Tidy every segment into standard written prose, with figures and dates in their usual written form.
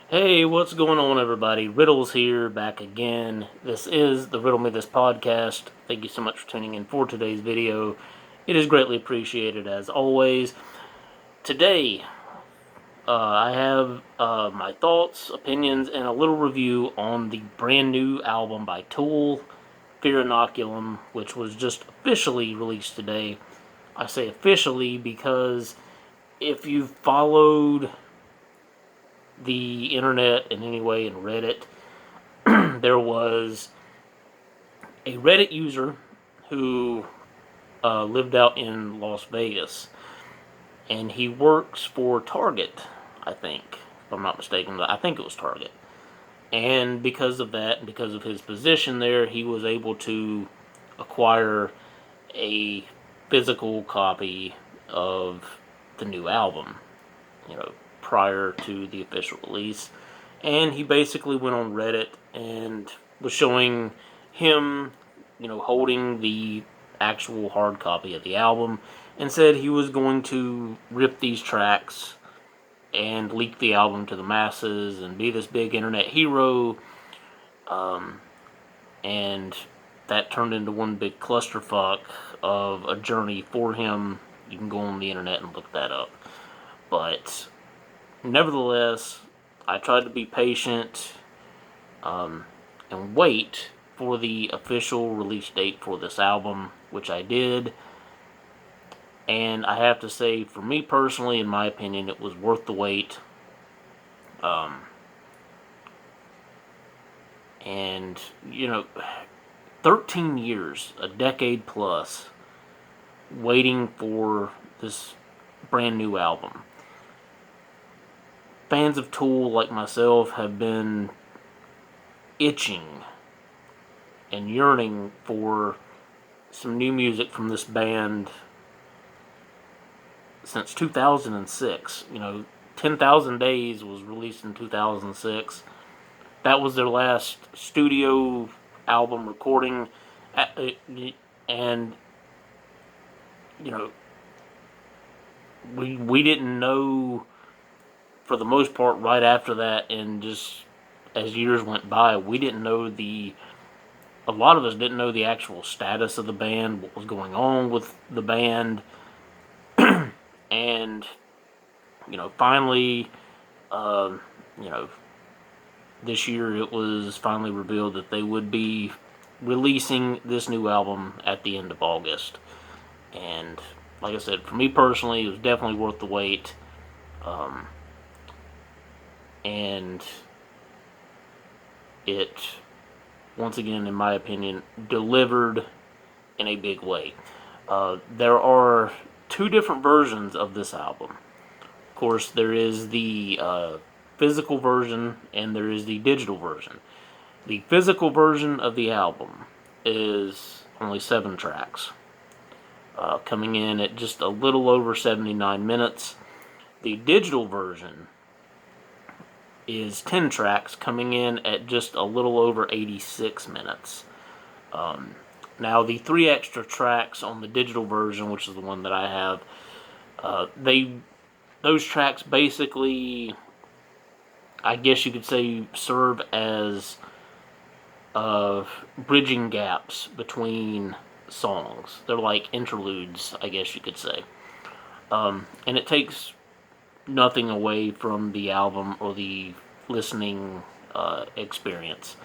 Hey, what's going on, everybody? Riddle's here, back again. This is the Riddle Me This podcast. Thank you so much for tuning in for today's video. It is greatly appreciated, as always. Today, I have my thoughts, opinions, and a little review on the brand new album by Tool, Fear Inoculum, which was just officially released today. I say officially because if you've followed the internet in any way and Reddit, there was a Reddit user who lived out in Las Vegas, and he works for Target, I think, if I'm not mistaken. I think it was Target. And because of that, and because of his position there, he was able to acquire a physical copy of the new album, prior to the official release. And he basically went on Reddit and was showing him, holding the actual hard copy of the album, and said he was going to rip these tracks and leak the album to the masses and be this big internet hero. And that turned into one big clusterfuck of a journey for him. You can go on the internet and look that up. But nevertheless, I tried to be patient and wait for the official release date for this album, which I did. And I have to say, for me personally, in my opinion, it was worth the wait. And, 13 years, a decade plus, waiting for this brand new album. Fans of Tool like myself have been itching and yearning for some new music from this band since 2006. 10,000 Days was released in 2006. That was their last studio album recording. And, we didn't know, for the most part, right after that, and just as years went by, we didn't know a lot of us didn't know the actual status of the band, what was going on with the band. And, finally, this year it was finally revealed that they would be releasing this new album at the end of August. And, like I said, for me personally, it was definitely worth the wait. And it, once again, in my opinion, delivered in a big way. There are two different versions of this album. Of course, there is the physical version and there is the digital version. The physical version of the album is only 7 tracks, coming in at just a little over 79 minutes. The digital version is 10 tracks, coming in at just a little over 86 minutes. Now, the 3 extra tracks on the digital version, which is the one that I have, those tracks basically, I guess you could say, serve as bridging gaps between songs. They're like interludes, I guess you could say. And it takes nothing away from the album or the listening experience.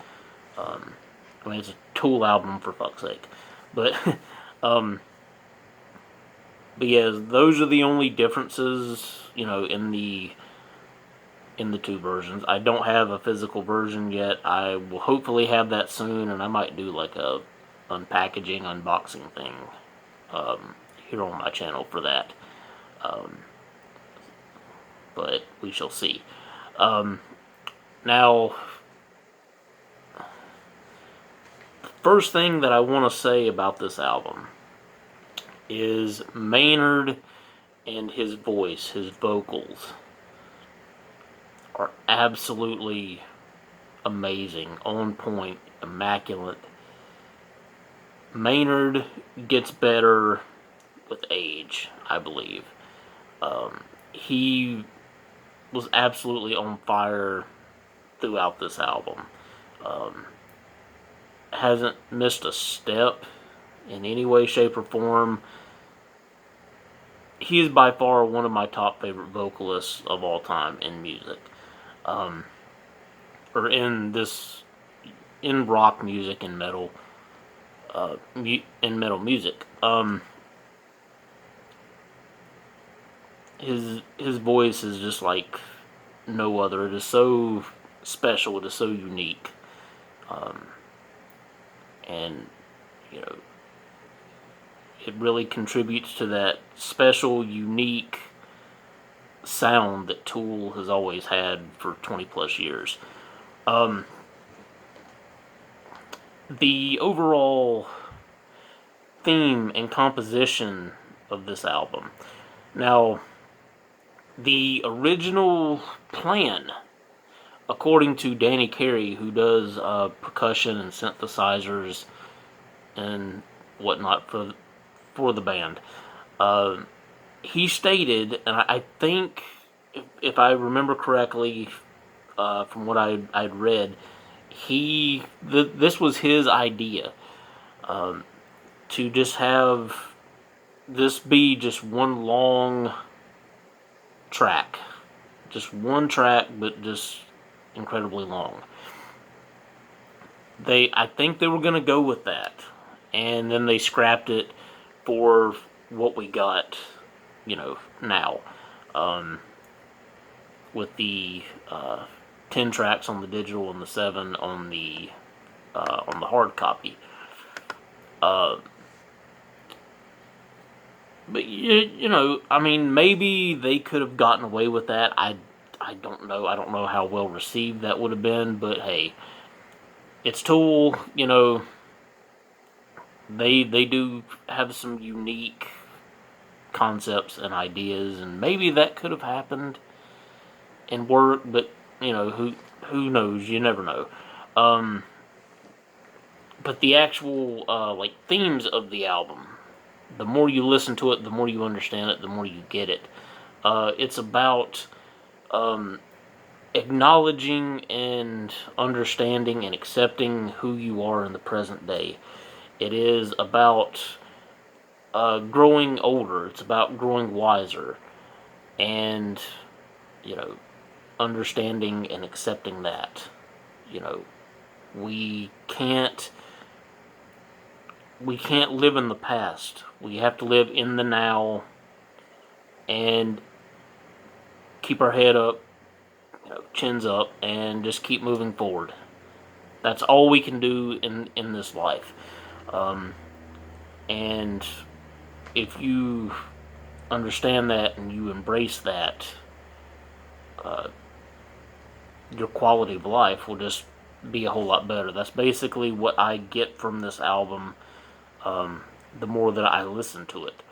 It's a Tool album, for fuck's sake. But, but yeah, those are the only differences, in the two versions. I don't have a physical version yet. I will hopefully have that soon, and I might do like a unpackaging, unboxing thing here on my channel for that. But we shall see. Now, the first thing that I want to say about this album is Maynard and his voice, his vocals, are absolutely amazing, on point, immaculate. Maynard gets better with age, I believe. He was absolutely on fire throughout this album. Hasn't missed a step in any way, shape, or form. He is by far one of my top favorite vocalists of all time in music. Or in rock music and metal, in metal music. His voice is just like no other. It is so special. It is so unique. And you know, it really contributes to that special, unique sound that Tool has always had for 20 plus years. The overall theme and composition of this album. Now, the original plan, according to Danny Carey, who does percussion and synthesizers and whatnot for the band, he stated, and I think, if I remember correctly, from what I'd read, this was his idea, to just have this be just one long track. Just one track, but just incredibly long. I think they were going to go with that, and then they scrapped it for what we got, now, with the 10 tracks on the digital and the 7 on the hard copy. But I mean, maybe they could have gotten away with that. I don't know. I don't know how well received that would have been. But hey, it's Tool. They do have some unique concepts and ideas, and maybe that could have happened and worked. But who knows? You never know. But the actual themes of the album, the more you listen to it, the more you understand it, the more you get it. It's about acknowledging and understanding and accepting who you are in the present day. It is about growing older. It's about growing wiser. And, understanding and accepting that. We can't live in the past. We have to live in the now and keep our head up, chins up, and just keep moving forward. That's all we can do in this life. And if you understand that and you embrace that, your quality of life will just be a whole lot better. That's basically what I get from this album, the more that I listen to it.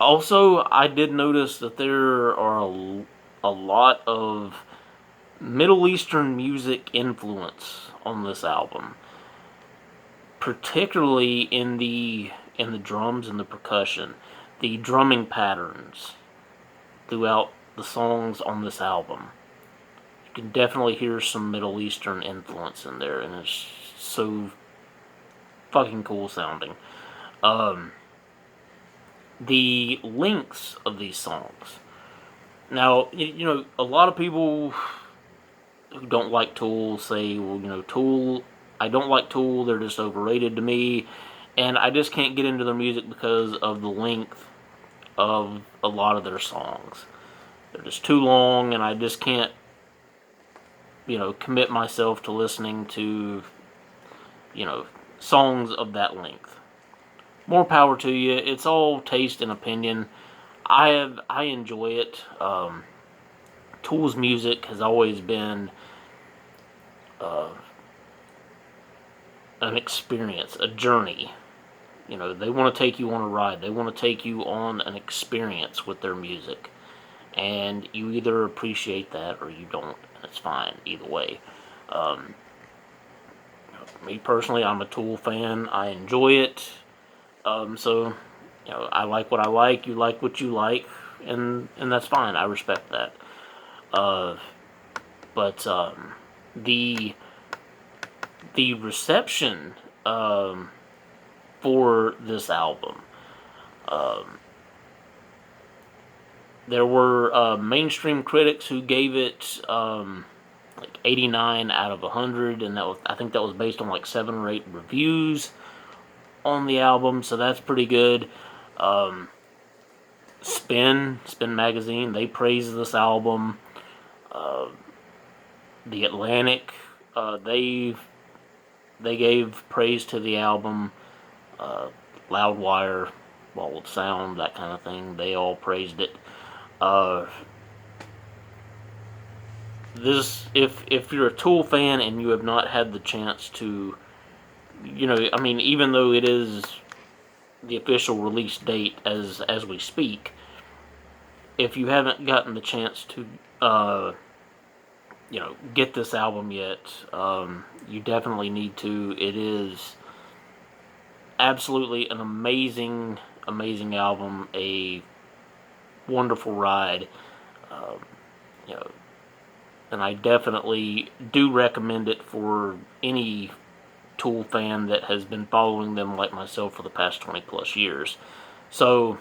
Also, I did notice that there are a lot of Middle Eastern music influence on this album, particularly in the drums and the percussion, the drumming patterns throughout the songs on this album. You can definitely hear some Middle Eastern influence in there, and it's so fucking cool sounding. The lengths of these songs. Now, a lot of people who don't like Tool say, well, Tool, I don't like Tool, they're just overrated to me, and I just can't get into their music because of the length of a lot of their songs. They're just too long, and I just can't, commit myself to listening to, songs of that length. More power to you. It's all taste and opinion. I enjoy it. Tool's music has always been an experience, a journey. They want to take you on a ride. They want to take you on an experience with their music. And you either appreciate that or you don't. And it's fine either way. Me personally, I'm a Tool fan. I enjoy it. So, I like what I like. You like what you like. And that's fine. I respect that. But the reception for this album, there were mainstream critics who gave it like 89 out of 100, and I think that was based on like 7 or 8 reviews on the album, so that's pretty good. Spin magazine, they praised this album. The Atlantic, they gave praise to the album. Loudwire, Bald Sound, that kind of thing, they all praised it. This, if you're a Tool fan and you have not had the chance to, I mean, even though it is the official release date as we speak, if you haven't gotten the chance to get this album yet, you definitely need to. It is absolutely an amazing album, a wonderful ride. And I definitely do recommend it for any Tool fan that has been following them like myself for the past 20 plus years. So,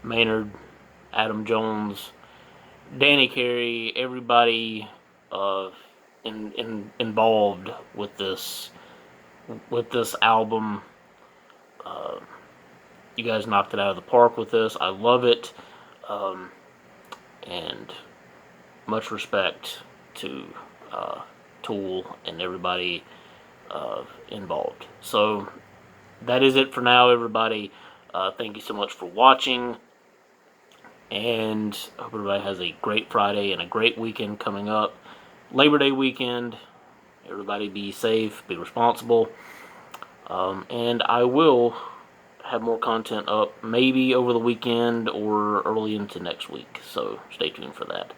Maynard, Adam Jones, Danny Carey, everybody involved with this album, you guys knocked it out of the park with this. I love it, and much respect to Tool and everybody involved. So that is it for now, everybody. Thank you so much for watching, and I hope everybody has a great Friday and a great weekend coming up. Labor Day weekend. Everybody be safe, be responsible, and I will have more content up maybe over the weekend or early into next week, so stay tuned for that.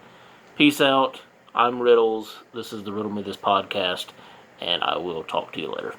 Peace out. I'm Riddles. This is the Riddle Me This podcast, and I will talk to you later.